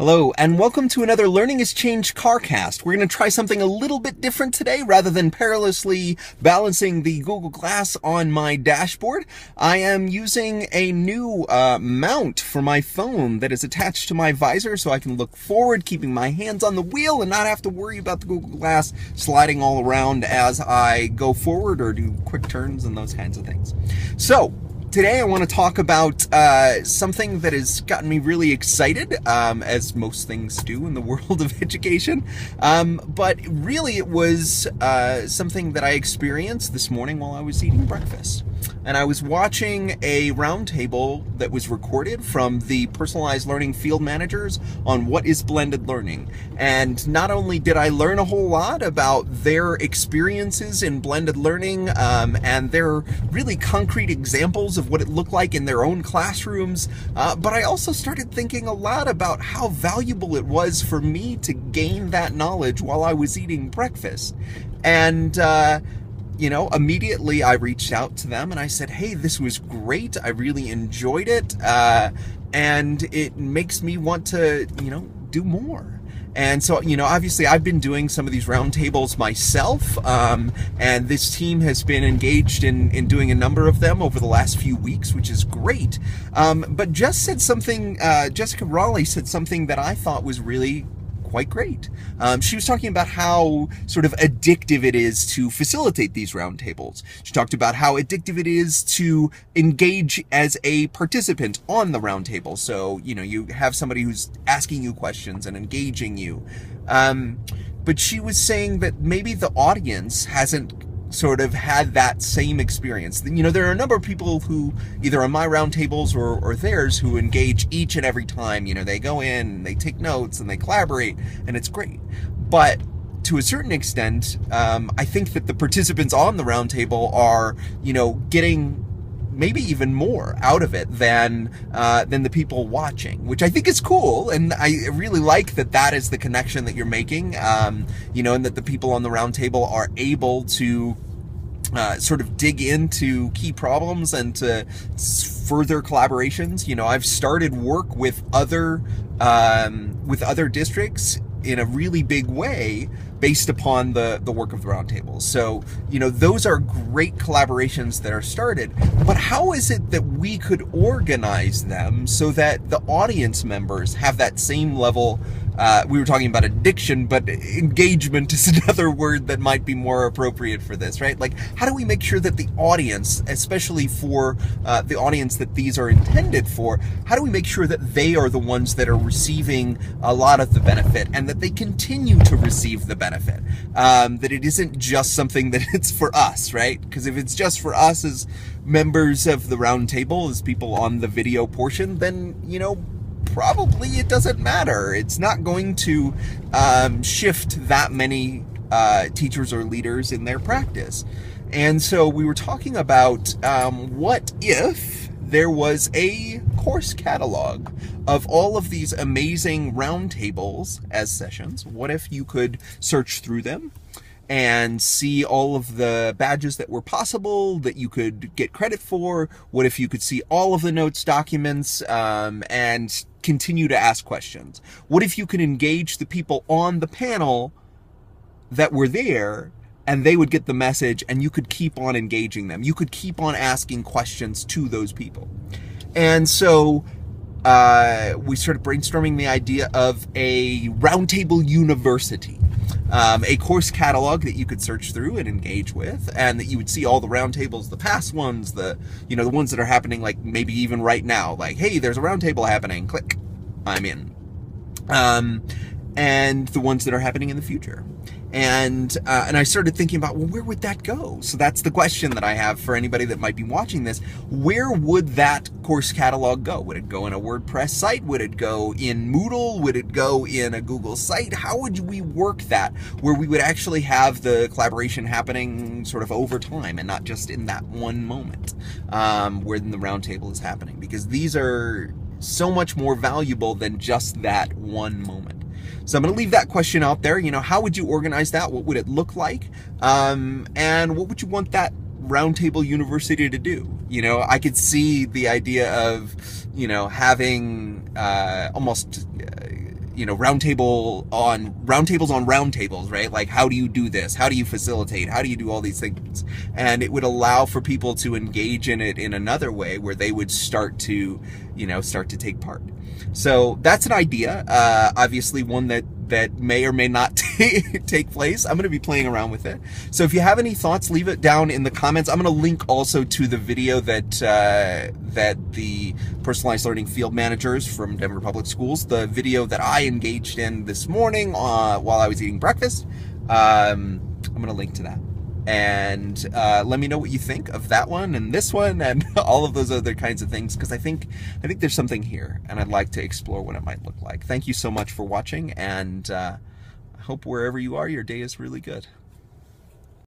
Hello, and welcome to another Learning has Changed CarCast. We're going to try something a little bit different today. Rather than perilously balancing the Google Glass on my dashboard, I am using a new mount for my phone that is attached to my visor so I can look forward, keeping my hands on the wheel and not have to worry about the Google Glass sliding all around as I go forward or do quick turns and those kinds of things. So, today I want to talk about something that has gotten me really excited, as most things do in the world of education. But really it was something that I experienced this morning while I was eating breakfast. And I was watching a roundtable that was recorded from the personalized learning field managers on what is blended learning. And not only did I learn a whole lot about their experiences in blended learning and their really concrete examples of what it looked like in their own classrooms, but I also started thinking a lot about how valuable it was for me to gain that knowledge while I was eating breakfast. And immediately I reached out to them and I said, hey, this was great. I really enjoyed it. And it makes me want to, do more. And so, obviously I've been doing some of these roundtables myself, and this team has been engaged in doing a number of them over the last few weeks, which is great. But Jessica Raleigh said something that I thought was really quite great. She was talking about how sort of addictive it is to facilitate these roundtables. She talked about how addictive it is to engage as a participant on the roundtable. So, you have somebody who's asking you questions and engaging you. But she was saying that maybe the audience hasn't sort of had that same experience. There are a number of people who, either on my roundtables or theirs, who engage each and every time. They go in, they take notes, and they collaborate, and it's great. But to a certain extent, I think that the participants on the roundtable are, getting maybe even more out of it than the people watching, which I think is cool. And I really like that is the connection that you're making, and that the people on the roundtable are able to sort of dig into key problems and to further collaborations. I've started work with other districts in a really big way based upon the work of the roundtables. So, those are great collaborations that are started, but how is it that we could organize them so that the audience members have that same level? We were talking about addiction, but engagement is another word that might be more appropriate for this, right? Like, how do we make sure that the audience, especially for the audience that these are intended for, how do we make sure that they are the ones that are receiving a lot of the benefit and that they continue to receive the benefit? That it isn't just something that it's for us, right? Because if it's just for us as members of the roundtable, as people on the video portion, then, probably it doesn't matter. It's not going to shift that many teachers or leaders in their practice. And so we were talking about what if there was a course catalog of all of these amazing roundtables as sessions. What if you could search through them and see all of the badges that were possible that you could get credit for? What if you could see all of the notes documents and continue to ask questions? What if you could engage the people on the panel that were there and they would get the message and you could keep on engaging them? You could keep on asking questions to those people. And so we started brainstorming the idea of a Roundtable University. A course catalog that you could search through and engage with, and that you would see all the roundtables, the past ones, the ones that are happening, like maybe even right now, like, hey, there's a roundtable happening, click, I'm in. And the ones that are happening in the future. And I started thinking about, well, where would that go? So that's the question that I have for anybody that might be watching this. Where would that course catalog go? Would it go in a WordPress site? Would it go in Moodle? Would it go in a Google site? How would we work that where we would actually have the collaboration happening sort of over time and not just in that one moment where the roundtable is happening? Because these are so much more valuable than just that one moment. So I'm going to leave that question out there. How would you organize that? What would it look like? And what would you want that Roundtable University to do? I could see the idea of, having almost roundtables on roundtables, right? Like, how do you do this? How do you facilitate? How do you do all these things? And it would allow for people to engage in it in another way where they would start to take part. So that's an idea, obviously one that may or may not take place. I'm going to be playing around with it. So if you have any thoughts, leave it down in the comments. I'm going to link also to the video that the personalized learning field managers from Denver Public Schools, the video that I engaged in this morning while I was eating breakfast. I'm going to link to that. And let me know what you think of that one and this one and all of those other kinds of things, because I think there's something here, and I'd like to explore what it might look like. Thank you so much for watching, and I hope wherever you are, your day is really good.